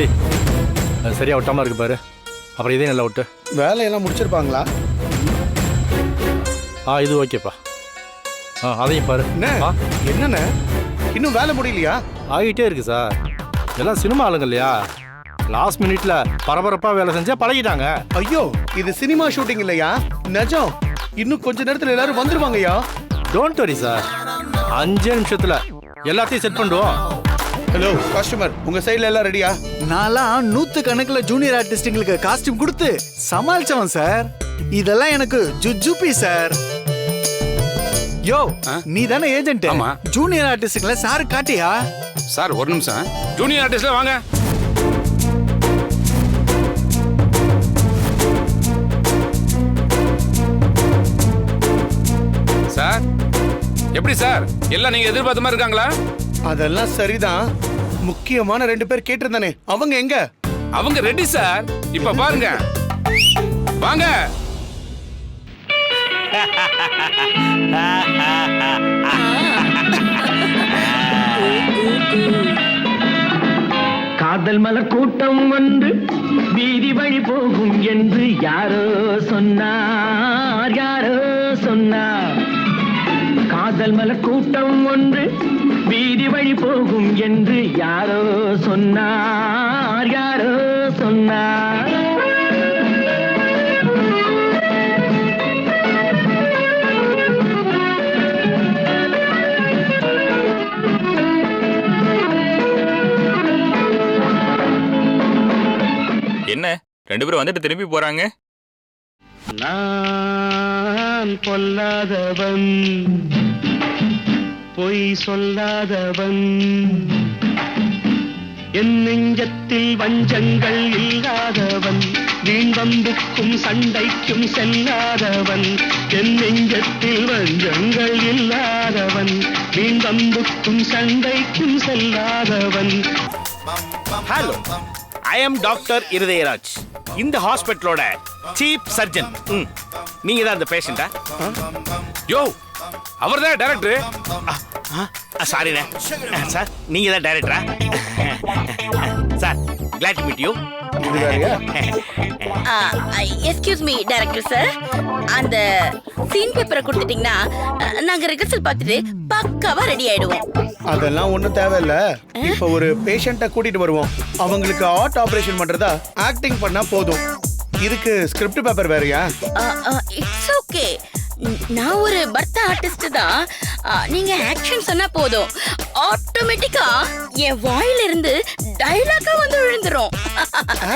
தம்பி அது சரியா ஒட்டாம இருக்கு பாரு. அப்புறம் இதே நல்லா ஒட்டு. வேலையெல்லாம் முடிச்சிருப்பாங்களா? இது ஓகேப்பா. அதையும் பாரு. என்னண்ணே இன்னும் வேலை முடியலையா? ஆகிட்டே இருக்கு சார். எல்லாம் சினிமா ஆளுங்க இல்லையா, லாஸ்ட் மினிட்ல பரபரப்பா வேலை செஞ்சா பழகிட்டாங்க. ஐயோ இது சினிமா ஷூட்டிங் இல்லையா, நிஜம். இன்னும் கொஞ்ச நேரத்துல எல்லாரும் வந்துருவாங்கய்யா. டோன்ட் வரி சார், 5 நிமிஷத்துல எல்லாத்தையும் செட் பண்ணுவோம். ஹலோ கஸ்டமர், உங்க சைடுல எல்லாம் ரெடியா? நான்லாம் 100 கணக்குல ஜூனியர் ஆர்டிஸ்டுங்களுக்கு காஸ்டியூம் கொடுத்து சமாளிச்சவன் சார். இதெல்லாம் எனக்கு ஜுஜுபி சார். யோ நீ தானே ஏஜென்ட்? ஆமா. ஜூனியர் ஆர்டிஸ்டுங்களை சார் காட்டியா? சார் ஒரு நிமிஷம், ஜூனியர் ஆர்டிஸ்ட்ல வாங்க. சார் எப்படி சார், எல்லாம் நீங்க எதிர்பார்த்த மாதிரி இருக்காங்களா? அதெல்லாம் சரிதான். முக்கியமான 2 பேர் கேட்டிருந்தானே, அவங்க எங்க? அவங்க ரெடி சார், இப்ப பாருங்க. வாங்க. காதல் மலர் கூட்டம் வந்து வீதி வழி போகும் என்று யாரோ சொன்னார், யாரோ சொன்னார். காதல் மலர் கூட்டம் ஒன்று வீதி வழி போகும் என்று யாரோ சொன்னார், யாரோ சொன்னார். என்ன 2 பேரும் வந்துட்டு திரும்பி போறாங்க? நான் பொல்லாதவன், பொய் சொல்லாதவன், என் நெஞ்சத்தில் வஞ்சங்கள் இல்லாதவன், வீண்வம்புக்கும் சண்டைக்கும் செல்லாதவன், என் நெஞ்சத்தில் வஞ்சங்கள் இல்லாதவன், வீண்வம்புக்கும் சண்டைக்கும் செல்லாதவன். Hello, I am doctor Irudayaraj, இந்த ஹாஸ்பிட்டலோட சீஃப் சர்ஜன். நீங்க தான் அந்த பேஷண்டா? யோ அவர்தான் டைரக்டர். சாரிண்ணே சார், நீங்க தான் டைரக்டரா? Sir glad to meet you. இது வேறயா? எஸ்கியூஸ் மீ டைரக்டர் சார், அந்த சீன் பேப்பரை கொடுத்துட்டீங்கன்னா நாங்க ரிஹர்சல் பார்த்துட்டு பக்காவா ரெடி ஆயிடுவோம். அதெல்லாம் ஒண்ணும் தேவையில்ல. இப்ப ஒரு பேஷண்ட்டை கூட்டிட்டு வருவோம். அவங்களுக்கு ஹார்ட் ஆபரேஷன் பண்றதா ஆக்டிங் பண்ணா போதும். இதுக்கு ஸ்கிரிப்ட் பேப்பர் வேறயா? இட்ஸ் ஓகே, நான் ஒரு பர்த் ஆர்டிஸ்ட் தான். நீங்க ஆக்ஷன் சொன்னா போதும், ஆட்டோமேட்டிக்கா என் வாயில இருந்து டைலாக்கா வந்து விழுந்துரும்.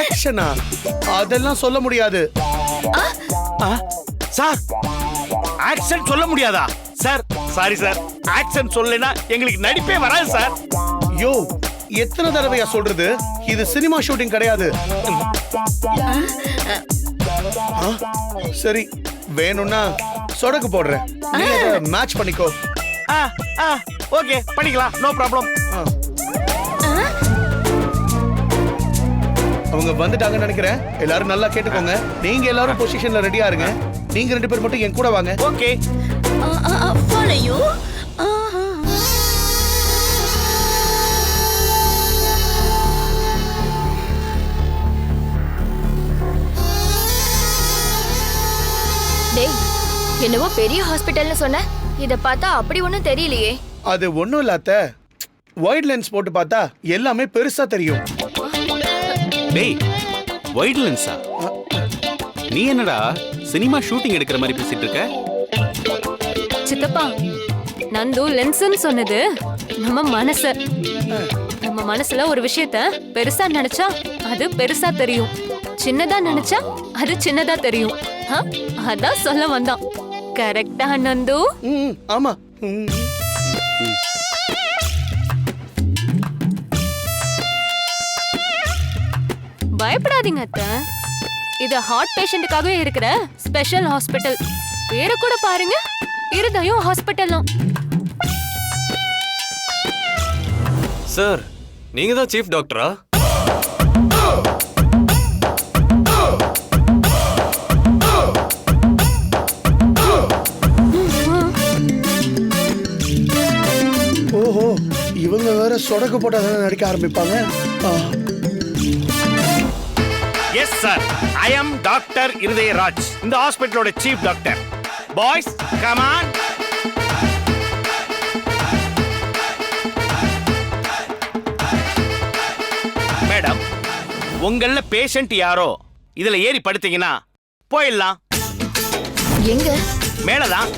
ஆக்ஷனா? அதெல்லாம் சொல்ல முடியாது சார். ஆக்சன் சொல்ல முடியாதா சார்? சாரி சார், ஆக்சன் சொல்லலைன்னா எங்களுக்கு நடிப்பே வராது சார். யோ எத்தனை தடவையா சொல்றது, இது சினிமா ஷூட்டிங் கிடையாது. சரி வேணும்னா சொடக்கு போடுறேன், நீ அதை மேட்ச் பண்ணிக்கோ. ஓகே பண்ணிக்கலாம், நோ ப்ராப்ளம். அவங்க வந்துட்டாங்கன்னு நினைக்கிறேன். எல்லாரும் நல்லா கேட்டுக்கோங்க. நீங்க எல்லாரும் பொசிஷன்ல ரெடியா இருங்க. நீங்க 2 பேர் மட்டும் என் கூட வாங்க. ஓகே. Follow you. டேய், என்னவோ பெரிய ஹாஸ்பிடல்னு சொன்ன, இத பார்த்தா அப்படி ஒண்ணும் தெரியலையே. அது ஒண்ணும் இல்லாத, வைட் லென்ஸ் போட்டு பார்த்தா எல்லாமே பெருசா தெரியும். டேய், வைட் லென்ஸா? நீ என்னடா சினிமா ஷூட்டிங் எடுக்கிற மாதிரி பேசிட்டு இருக்க? சித்தப்பா, நந்து லென்ஸ்னு சொன்னது நம்ம மனசு. நம்ம மனசுல ஒரு விஷயத்த பெருசா நினைச்சா அது பெருசா தெரியும், சின்னதா நினைச்சா அது சின்னதா தெரியும். அதான் சொல்ல வந்தான். கரெக்டா நந்து? ஆமா. பயப்படாதீங்க அத்தை, இது ஹார்ட் பேஷண்ட்டுக்காகவே இருக்கிற ஸ்பெஷல் ஹாஸ்பிட்டல். பேரு கூட பாருங்க, இருதயம் ஹாஸ்பிட்டல்லாம். சார், நீங்க தான் சீஃப் டாக்டரா? ஓஹோ, இவங்க வேற சொடக்கு போட்டாதான் நடிக்க ஆரம்பிப்பாங்க. Yes sir, I am doctor Irudayaraj, இந்த ஹாஸ்பிட்டலோட chief doctor. Boys come on. Madam, உங்கள பேஷண்ட் யாரோ இதுல ஏறி படுத்தீங்கன்னா போயிடலாம். எங்க? மேலதான்.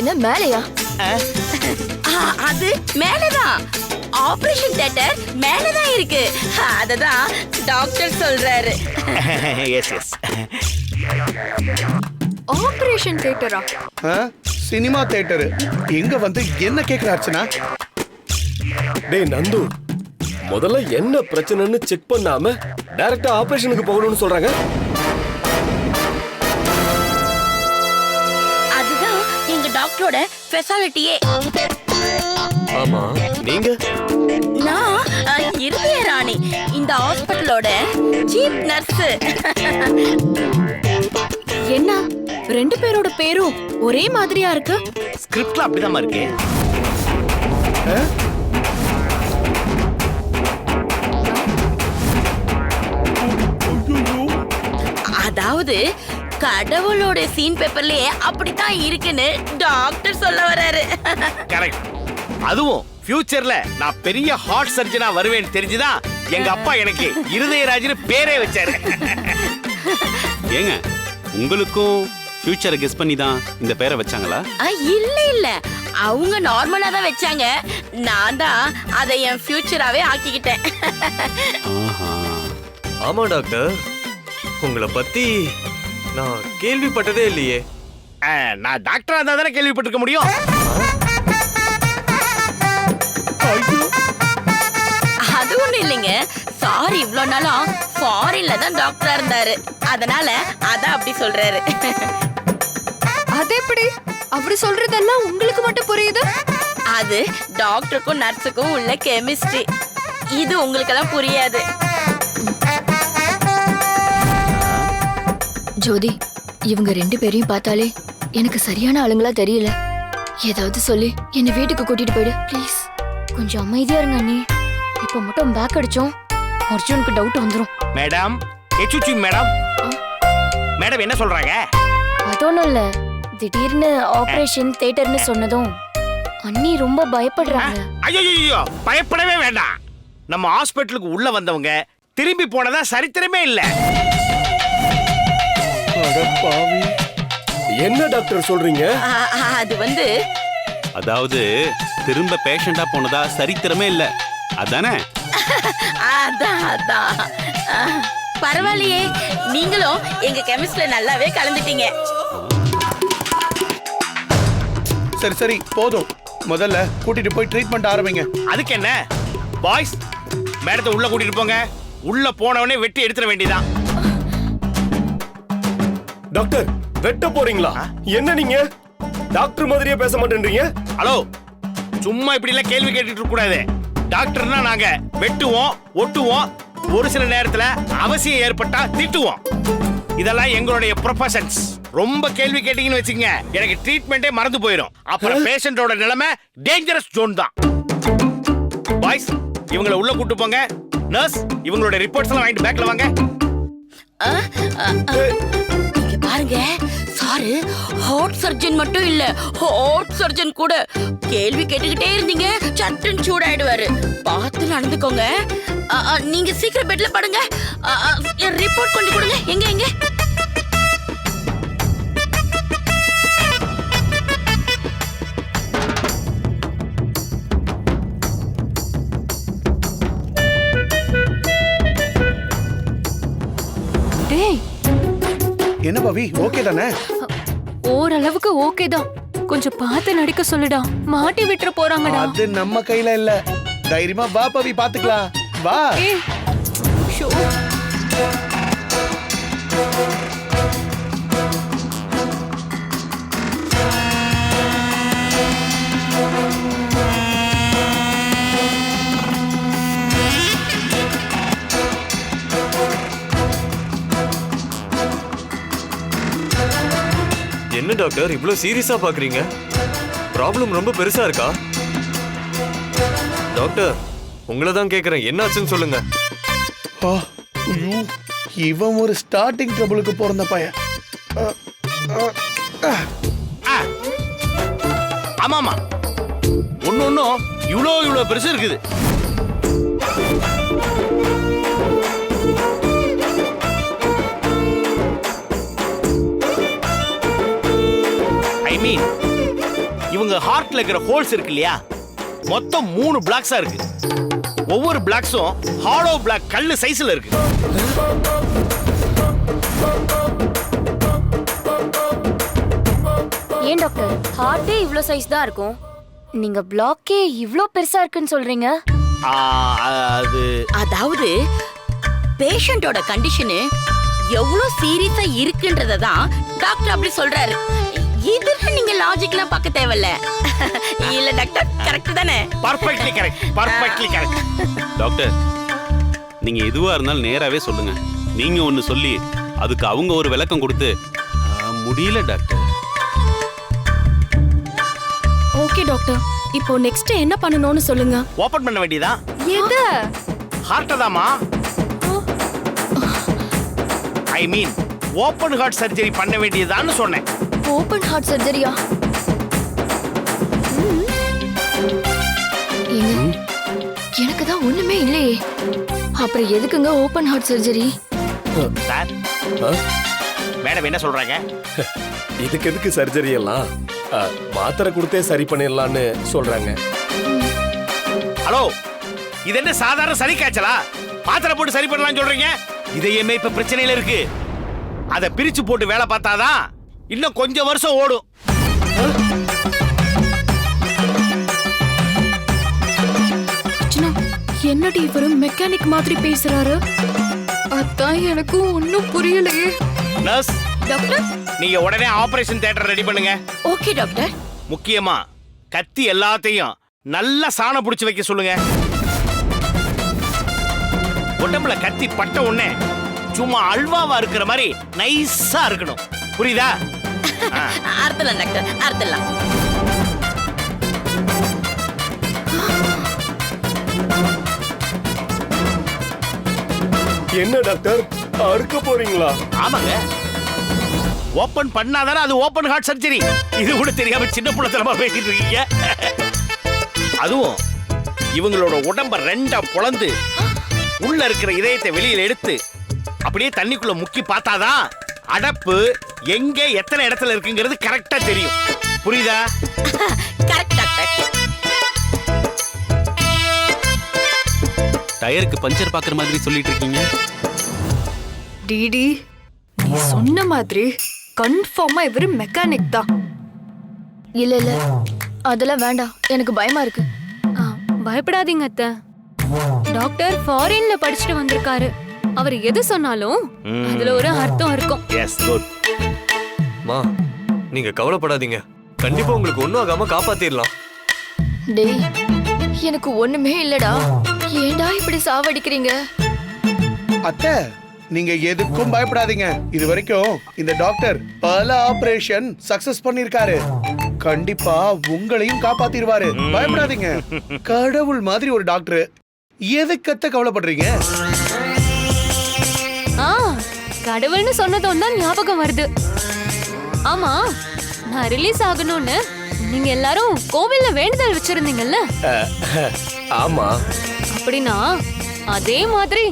என்ன மேலையா? அது மேலதான். ஆபரேஷன் தியேட்டர் மேலதான் இருக்கு. அததான் டாக்டர் சொல்றாரு. Yes yes. ஆபரேஷன் தியேட்டரா? சினிமா தியேட்டர் எங்க வந்து என்ன கேக்குற அர்ச்சனா? டேய் நந்து, முதல்ல என்ன பிரச்சனைன்னு செக் பண்ணாம டைரக்டா ஆபரேஷனுக்கு போகணும்னு சொல்றாங்க. அதுதான் எங்க டாக்டரோட ஸ்பெஷாலிட்டியே. ஆமா, நீங்க? நான் இருதய ராணி, இந்த ஹாஸ்பிட்டலோட சீஃப் நர்ஸ். என்ன ரெண்டு பேரோட பேரும் ஒரே மாதிரியா இருக்கு? ஸ்கிரிப்ட்ல அப்படிதான் இருக்கு. அதாவது கடவுளோட சீன் பேப்பர்லயே அப்படித்தான் இருக்குன்னு டாக்டர் சொல்ல வராரு. கரெக்ட். அதுவும் ஃபியூச்சர்ல நான் பெரிய ஹார்ட் சர்ஜனா வருவேன்னு தெரிஞ்சுதான் எங்க அப்பா எனக்கு இருதயராஜ்னு பேரே வச்சாரு. ஏங்க, உங்களுக்கும் ஃபியூச்சரை கெஸ் பண்ணி தான் இந்த பேரை வச்சாங்களா? இல்ல இல்ல, அவங்க நார்மலா தான் வச்சாங்க. நான் தான் அதை என் ஃபியூச்சராவே ஆக்கிக்கிட்டேன். ஆமா டாக்டர், உங்களை பத்தி நான் கேள்விப்பட்டதே இல்லையே. நான் டாக்டரா இருந்தா தானே கேள்விப்பட்டிருக்க முடியும். அது ஒண்ணு இல்லைங்க. சாரி, இவ்வளவு நாளும் ஃபாரின்ல தான் டாக்டரா இருந்தாரு, அதனால அதான் அப்படி சொல்றாரு. அது எப்படி அப்படி சொல்றதெல்லாம் உங்களுக்கு மட்டும் புரியுது? அது டாக்டருக்கும் நர்ஸுக்கும் உள்ள கெமிஸ்ட்ரி. இது உங்களுக்கெல்லாம் புரியாது. ஜோதி, இவங்க ரெண்டு பேரையும் பார்த்தாலே எனக்கு சரியான ஆளுங்களா தெரியல. ஏதாவது சொல்லி என்னை வீட்டுக்கு கூட்டிட்டு போயிடு ப்ளீஸ். கொஞ்சம் அமைதியா இருங்க அண்ணி. இப்ப மட்டும் பேக் அடிச்சோம், அர்ஜுனுக்கு டவுட் வந்துரும். Madam, எச்சுச்சி madam. மேடம் என்ன சொல்றாங்க? அது ஒண்ணும் இல்ல, திடீர்னு ஆபரேஷன் தியேட்டர்னு சொன்னதும் அண்ணி ரொம்ப பயப்படுறாங்க. ஐயோ, பயப்படவே வேண்டாம். நம்ம ஹாஸ்பிட்டலுக்கு உள்ள வந்தவங்க திரும்பி போனதா சரித்திரமே இல்ல. என்ன டாக்டர் சொல்றீங்க? அது வந்து, அதாவது திரும்ப பேஷண்டா போனதா சரித்திரமே இல்ல, அதானே? அதான். பரவாயில்லையே, நீங்களும் எங்க கெமிஸ்ட்ரியில நல்லாவே கலந்துட்டீங்க. சரி போதும், முதல்ல கூட்டிட்டு போய் ட்ரீட்மெண்ட் ஆரம்பிங்க. அதுக்கு என்ன பாய்ஸ், மேடத்தை உள்ள கூட்டிட்டு போங்க. உள்ள போனவனே வெட்டி எடுத்துட வேண்டியதான். டாக்டர், வெட்ட போறீங்களா? என்ன நீங்க டாக்டர் மாதிரியே பேச மாட்டேன்றீங்க? ஹலோ, சும்மா இப்படி எல்லாம் கேள்வி கேட்டுட்டு இருக்க கூடாது. டாக்டர்னா நாங்க வெட்டுவோம், ஒட்டுவோம், ஒரு சில நேரத்துல அவசியம் ஏற்பட்டா திட்டுவோம். இதெல்லாம் எங்களுடைய ப்ரொஃபஷன்ஸ். ரொம்ப கேள்வி கேட்டீங்கன்னு வச்சுக்கங்க, எனக்கு ட்ரீட்மெண்டே மறந்து போயிடும். அப்புறம் பேஷண்டோட நிலைமை டேஞ்சரஸ் ஜோன் தான். பாய்ஸ், இவங்களை உள்ள கூட்டு போங்க. நர்ஸ், இவங்களோட ரிப்போர்ட்ஸ் எல்லாம் வாங்கிட்டு பேக்ல வாங்க. இங்க பாருங்க சாரு, ஹார்ட் சர்ஜன் மட்டும் இல்ல, ஹார்ட் சர்ஜன் கூட. கேள்வி கேட்டுக்கிட்டே இருந்தீங்க, சட்டுன்னு சூடாயிடுவாரு. பார்த்து நடந்துக்கோங்க. நீங்க சீக்கிரம் பெட்ல படுங்க. ரிப்போர்ட் கொண்டு கொடுங்க. எங்க டேய், என்ன பவி, ஓகே தானே? ஓரளவுக்கு ஓகே தான். கொஞ்சம் பார்த்து நடிக்க சொல்லுடா, மாட்டி விட்டுற போறாங்கடா. அது நம்ம கையில இல்ல. தைரியமா வா பவி, பாத்துக்கலாம். வா. ஏய், ஷோ. என்ன டாக்டர் இவ்ளோ சீரியஸா பாக்குறீங்க? ப்ராப்ளம் ரொம்ப பெருசா இருக்கா? டாக்டர், உங்களை தான் கேக்குறேன், என்னாச்சுன்னு சொல்லுங்க. ஐயோ, இவன் ஒரு ஸ்டார்டிங் ட்ரபிளுக்கு பிறந்த பையன். ஆமாமா, ஒன்னும் இவ்வளோ பெருசு இருக்குது. ஐ மீன் இவங்க ஹார்ட்ல இருக்கிற ஹோல்ஸ் இருக்கு இல்லையா, மொத்தம் 3 பிளாக்ஸா இருக்கு. ஒவ்வொரு பிளாக்ஸும் ஹாலோ பிளாக் கல்லு சைஸ்ல இருக்கு. ஏன் டாக்டர், ஹார்ட்டே இவ்ளோ சைஸ் தான் இருக்கும், நீங்க பிளாக்கே இவ்ளோ பெருசா இருக்குன்னு சொல்றீங்க? அதாவது பேஷண்டோட கண்டிஷனு எவ்வளவு சீரியஸா இருக்குன்றத தான் டாக்டர் அப்படி சொல்றாரு. இதுல நீங்க லாஜிக்லாம் பார்க்க தேவையில்ல. இல்ல டாக்டர், கரெக்ட் தானே? Perfectly correct, perfectly correct. Doctor, நீங்க எதுவா இருந்தாலும் நேராவே சொல்லுங்க. நீங்க ஒன்னு சொல்லி அதுக்கு அவங்க ஒரு விளக்கம் கொடுத்து முடியல டாக்டர். ஓகே டாக்டர், இப்போ நெக்ஸ்ட் என்ன பண்ணனும்னு சொல்லுங்க. ஓபன் பண்ண வேண்டியதா? எது? ஹார்ட்டதாமா? I mean open heart surgery பண்ண வேண்டியதான்னு சொன்னேன். ஓபன் ஹார்ட் சர்ஜரியா? எனக்கு தான் ஒண்ணுமே இல்லையே, அப்புறம் எதுக்குங்க open heart surgery? Sir, madam என்ன சொல்றாங்க? இதுக்கு எதுக்கு சர்ஜரி எல்லாம், மாத்திரை கொடுத்தே சரி பண்ணிடலான்னு சொல்றாங்க. ஹலோ, இது என்ன சாதாரண சளி காய்ச்சலா? மாத்திரை போட்டு சரி பண்ணலாம்னு சொல்றீங்க? இதயமே இப்ப பிரச்சனையில இருக்கு. அதை பிரிச்சு போட்டு வேலை பார்த்தாதான் இன்னும் கொஞ்சம் வருஷம் ஓடும். என்னடி இவரு மெக்கானிக் மாதிரி பேசுறாரு? அதான் எனக்கு ஒன்னும் புரியலையே. நர்ஸ் டாக்டர், நீங்க உடனே ஆபரேஷன் தியேட்டர் ரெடி பண்ணுங்க. Okay doctor. முக்கியமா கத்தி எல்லாத்தையும் நல்லா சாணம் புடிச்சு வைக்க சொல்லுங்க. உடம்புல கத்தி பட்ட உடனே சும்மா அல்வாவா இருக்கிற மாதிரி நைஸா இருக்கணும். புரியுதா? அர்த்தலாம் டாக்டர், அர்த்தலாம். என்ன டாக்டர், அறுக்க போறீங்களா? ஆமாங்க, ஓபன் பண்ணாதானே அது ஓபன் ஹார்ட் சர்ஜரி. இது கூட தெரியாம சின்ன புள்ளத்தனமா பேசிட்டு இருக்கீங்க. அதுவும் இவங்களோட உடம்ப ரெண்டா பொளந்து உள்ள இருக்கிற இதயத்தை வெளியில எடுத்து அப்படியே தண்ணிக்குள்ள முக்கி பார்த்தாதான் அடப்பு எங்க எத்தனை இடத்துல இருக்குங்கிறது கரெக்டா தெரியும். புரியுதா? Correct doctor. டயருக்கு பஞ்சர் பாக்குற மாதிரி சொல்லிட்டு இருக்கீங்க. டிடி, நீ சொன்ன மாதிரி கன்ஃபார்மா இவரு மெக்கானிக் தான். இல்ல இல்ல, அதெல்லாம் வேண்டாம், எனக்கு பயமா இருக்கு. பயப்படாதீங்க அத்தை, டாக்டர் ஃபாரின்ல படிச்சுட்டு வந்திருக்காரு. அவர் எது சொன்னாலும் அதுல ஒரு அர்த்தம் இருக்கும். Yes, good. மா, நீங்க கவலைப்படாதீங்க, கண்டிப்பா உங்களுக்கு ஒண்ணும் ஆகாம காப்பாத்திரலாம். டேய், எனக்கு ஒண்ணுமே இல்லடா, ஏன்டா இப்படி சாவடிக்கிறீங்க? அத்தை, நீங்க எதுக்கும் பயப்படாதீங்க. இது வரைக்கும் இந்த டாக்டர் பல ஆபரேஷன் சக்சஸ் பண்ணிருக்காரு. கண்டிப்பா உங்களையும் காப்பாத்திடுவாரு. பயப்படாதீங்க. கடவுள் மாதிரி ஒரு டாக்டர், எதுக்கத்த கவலைப்படுறீங்க? கடவுள்னு சொன்னதும் தான் ஞாபகம் வருது. ஆமா, நான் ரிலீஸ் ஆகணும்னு நீங்க எல்லாரும் கோவில்ல வேண்டுதல் வச்சிருந்தீங்கல்ல? ஆமா. அப்படின்னா அதே மாதிரி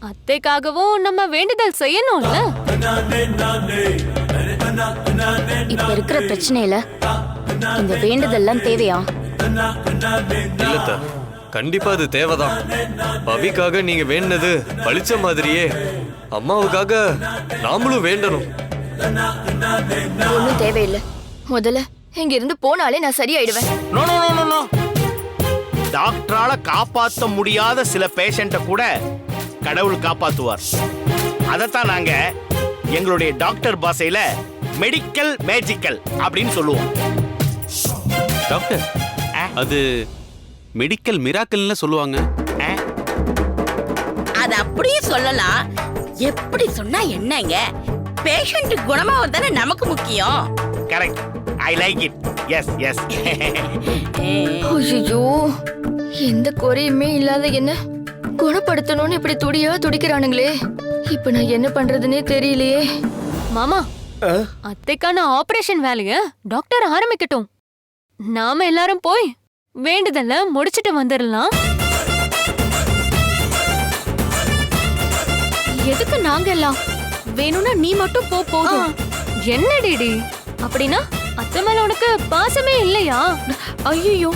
அத்தைக்காகவும் நம்ம வேண்டுதல் செய்யணும்ல? இப்ப இருக்கிற பிரச்சனையில இந்த வேண்டுதல்லாம் தேவையா? இல்லத்த, கண்டிப்பா அது தேவைதான். பவிக்காக நீங்க வேண்டது பழிச்ச மாதிரியே அம்மாவுக்காக நாமளும் வேண்டணும். ஒன்னும் தேவையில்லை, முதல்ல இங்க இருந்து போனாலே நான் சரியாயிடுவேன். No no no no. டாக்டரால காப்பாற்ற முடியாத சில பேஷண்ட கூட கடவுள் காப்பாத்துவார். அதத்தான் நாங்க எங்களுடைய டாக்டர் பாஷையில மெடிக்கல் மேஜிக்கல் அப்படின்னு சொல்லுவோம். டாக்டர், அது மெடிக்கல் மிராக்கல்னு சொல்லுவாங்க. அது அப்படியே சொல்லலாம். எப்படி சொன்னா என்னங்க, பேஷண்ட் குணமாவது தானே நமக்கு முக்கியம். Correct, I like it. Yes yes. ஐயோ, எந்த குறையுமே இல்லாத என்ன குணப்படுத்தணும்னு இப்படி துடியா துடிக்கிறானுங்களே. இப்ப நான் என்ன பண்றதுன்னே தெரியலையே. மாமா அத்தைக்கான ஆபரேஷன் வேலைய டாக்டர் ஆரம்பிக்கட்டும். நாம எல்லாரும் போய் வேண்டுதல்ல முடிச்சிட்டு வந்துடலாம். எதுக்கு நாங்க எல்லாம்? வேணும்னா நீ மட்டும் போ. போதும். என்ன டிடி அப்படின்னா அத்தை மேல உனக்கு பாசமே இல்லையா? ஐயோ,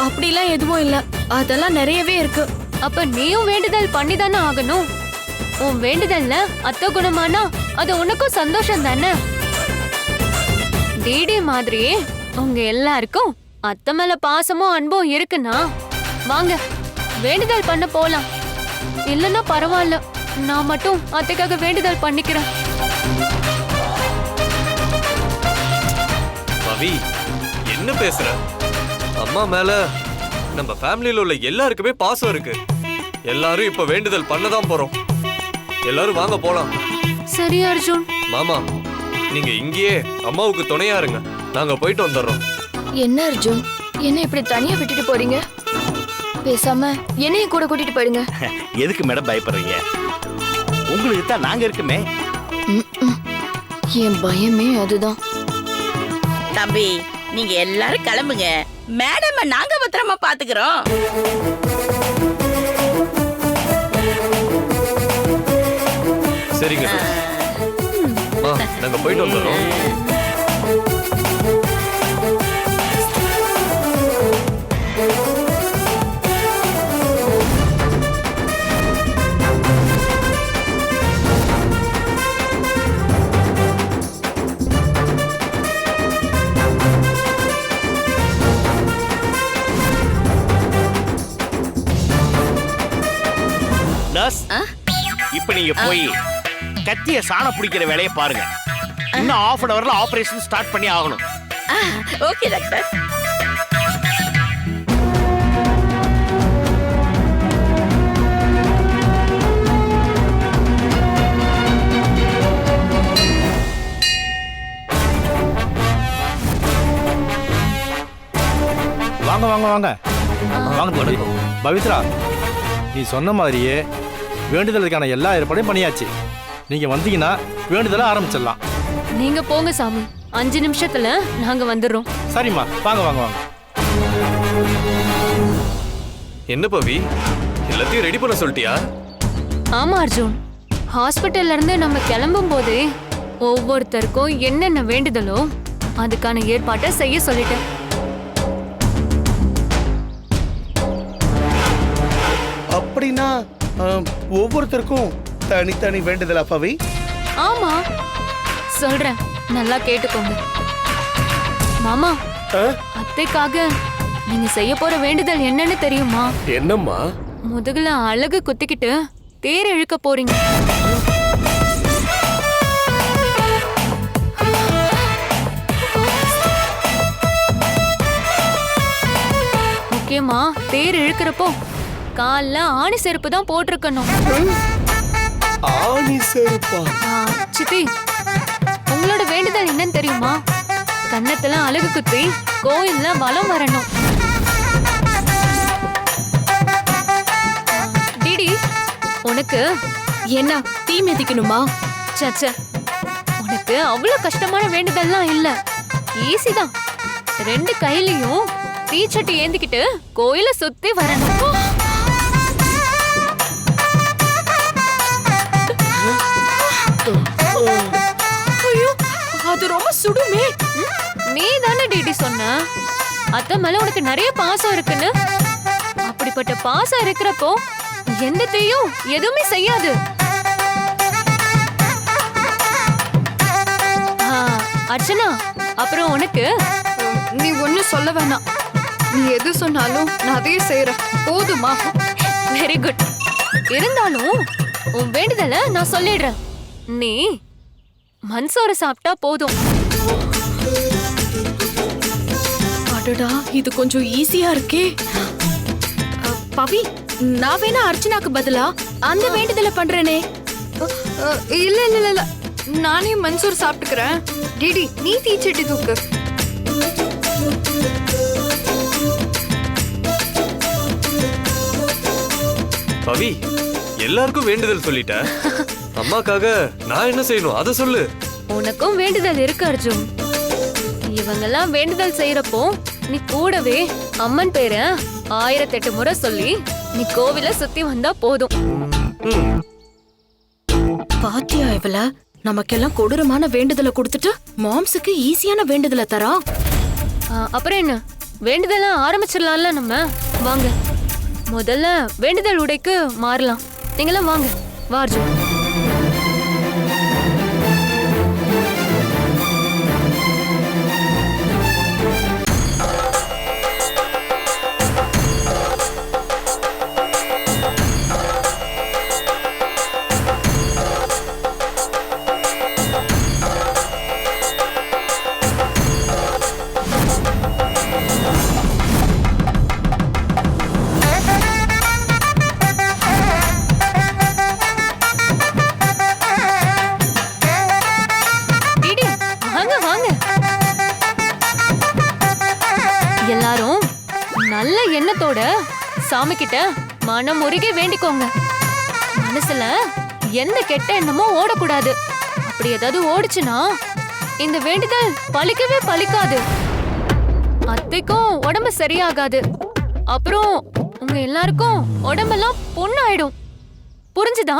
அப்படிலாம் எதுவும் இல்ல. அதெல்லாம் நிறையவே இருக்கு. அப்ப நீயும் வேண்டுதல் பண்ணிதானே ஆகணும். உன் வேண்டுதல்ல அத்தை குணமானா அது உனக்கும் சந்தோஷம் தானே. டிடி மாதிரியே உங்க எல்லாருக்கும் அத்தை மேல பாசமும் அன்பும் இருக்குன்னா வாங்க வேண்டுதல் பண்ண போலாம். இல்லன்னா பரவாயில்ல, நான் மட்டும் அத்தைக்காக வேண்டுதல் பண்ணிக்கிறேன். பவி என்ன பேசுற? அம்மா மேல நம்ம ஃபேமிலியில உள்ள எல்லாருக்குமே பாசம் இருக்கு. எல்லாரும் இப்ப வேண்டுதல் பண்ணதான் போறோம். எல்லாரும் வாங்க போலாம். சரி அர்ஜுன். மாமா நீங்க இங்கேயே அம்மாவுக்கு துணையா இருங்க, நாங்க போயிட்டு வந்துடுறோம். என்ன அர்ஜுன், என்ன இப்படி தனியா விட்டுட்டு போறீங்க? பேசாம என்னையும் கூட கூட்டிட்டு போயிடுங்க. எதுக்கு மேடம் பயப்படுறீங்க? உங்களுக்கு தான் நாங்க இருக்குமே. என் பயமே அதுதான். தம்பி, நீங்க எல்லாரும் கிளம்புங்க. மேடம் நாங்க பத்திரமா பாத்துக்கிறோம். சரிங்க சார். நாங்க போயிட்டு வந்துடுறோம். நர்ஸ், இப்ப நீங்க போய் கத்திய சாண பிடிக்கிற வேலையை பாருங்க. இன்னும் half an hourல ஆபரேஷன் ஸ்டார்ட் பண்ணி ஆகணும். Okay doctor. வாங்க வாங்க வாங்க வாங்க தம்பி. பவித்ரா, நீ சொன்ன மாதிரியே வேண்டுதலுக்கான எல்லா ஏற்பாடையும் பண்ணியாச்சு. நீங்க வந்தீங்கன்னா வேண்டுதலை ஆரம்பிச்சிடலாம். நீங்க போங்க சாமி, 5 நிமிஷத்துல நாங்க வந்துடுறோம். சரிம்மா, வாங்க வாங்க வாங்க. என்ன பவி, எல்லாத்தையும் ரெடி பண்ண சொல்லிட்டியா? ஆமா அர்ஜுன், ஹாஸ்பிட்டல்ல இருந்து நம்ம கிளம்பும் போதே ஒவ்வொருத்தருக்கும் என்னென்ன வேண்டுதலோ அதுக்கான ஏற்பாட்டை செய்ய சொல்லிட்டேன். அப்படின்னா ஒவ்வொருத்தருக்கும் தனித்தனி வேண்டுதலா பவி? ஆமா சொல்றேன், நல்லா கேட்டுக்கோங்க. மாமா, அத்தைக்காக நீங்க செய்ய போற வேண்டுதல் என்னன்னு தெரியுமா? என்னம்மா? முதுகுல அழகு குத்திக்கிட்டு தேர் இழுக்க போறீங்க. முக்கியமா தேர் இழுக்கிறப்போ கால்ல ஆணி செருப்பு தான் போட்டிருக்கணும். ஆணி செருப்பா? சித்தி, உங்களோட வேண்டுதல் என்னன்னு தெரியுமா? கன்னத்துல அழகு குத்தி கோயில்ல வலம் வரணும். டிடி, உனக்கு என்ன தீ மிதிக்கணுமா? சச்ச, உனக்கு அவ்வளவு கஷ்டமான வேண்டுதல்லாம் இல்ல, ஈஸி தான். 2 கையிலயும் தீச்சட்டி ஏந்திக்கிட்டு கோயில சுத்தி வரணும். ஐயோ, அது ரொம்ப சுடுமே. நீ தானே டிடி சொன்ன அத்தை மேல உனக்கு நிறைய பாசம் இருக்குன்னு. அப்படிப்பட்ட பாசம் இருக்கிறப்போ எந்த தீயும் எதுவுமே செய்யாது. அர்ச்சனா, அப்புறம் உனக்கு நீ ஒன்னும் சொல்ல வேணாம். நீ எது சொன்னாலும் நான் அதையே செய்யறேன். போதுமா? Very good. இருந்தாலும் உன் வேண்டுதலை நான் சொல்லிடுறேன். நீ மன்சோறு சாப்பிட்டா போதும். அடடா, இது கொஞ்சம் ஈஸியா இருக்கே. பவி, நான் வேணா அர்ச்சனாக்கு பதிலா அந்த வேண்டுதலை பண்றேனே. இல்ல இல்ல இல்ல, நானே மன்சூர் சாப்பிட்டுக்கிறேன். டிடி, நீ தீச்சட்டி தூக்கு. பவி, எல்லாருக்கும் வேண்டுதல் சொல்லிட்ட. அம்மாக்காக நான் என்ன செய்யணும் அத சொல்லு. உனக்கும் வேண்டுதல் இருக்கு அர்ஜுன். இவங்கெல்லாம் வேண்டுதல் செய்யறப்போ நீ கூடவே அம்மன் பேரை 1008 முறை சொல்லி நீ கோவில சுத்தி வந்தா போதும். பாத்தியா இவள நமக்கெல்லாம் கொடூரமான வேண்டுதலை கொடுத்துட்டு மாம்ஸுக்கு ஈஸியான வேண்டுதலை தரா. அப்புறம் என்ன, வேண்டுதலாம் ஆரம்பிச்சிடலாம்ல நம்ம. வாங்க முதல்ல வேண்டுதல் உடைக்கு மாறலாம். நீங்களாம் வாங்க. வா அர்ஜுன். எல்லாரும் நல்ல எண்ணத்தோட சாமி கிட்ட மனம் உருகி வேண்டிக்கோங்க. மனசுல எந்த கெட்ட எண்ணமும் ஓடக்கூடாது. அப்படி ஏதாவது ஓடுச்சுன்னா இந்த வேண்டுதல் பலிக்கவே பலிக்காது. அத்தைக்கும் உடம்பு சரியாகாது. அப்புறம் உங்க எல்லாருக்கும் உடம்பெல்லாம் பொண்ணாயிடும். புரிஞ்சுதா?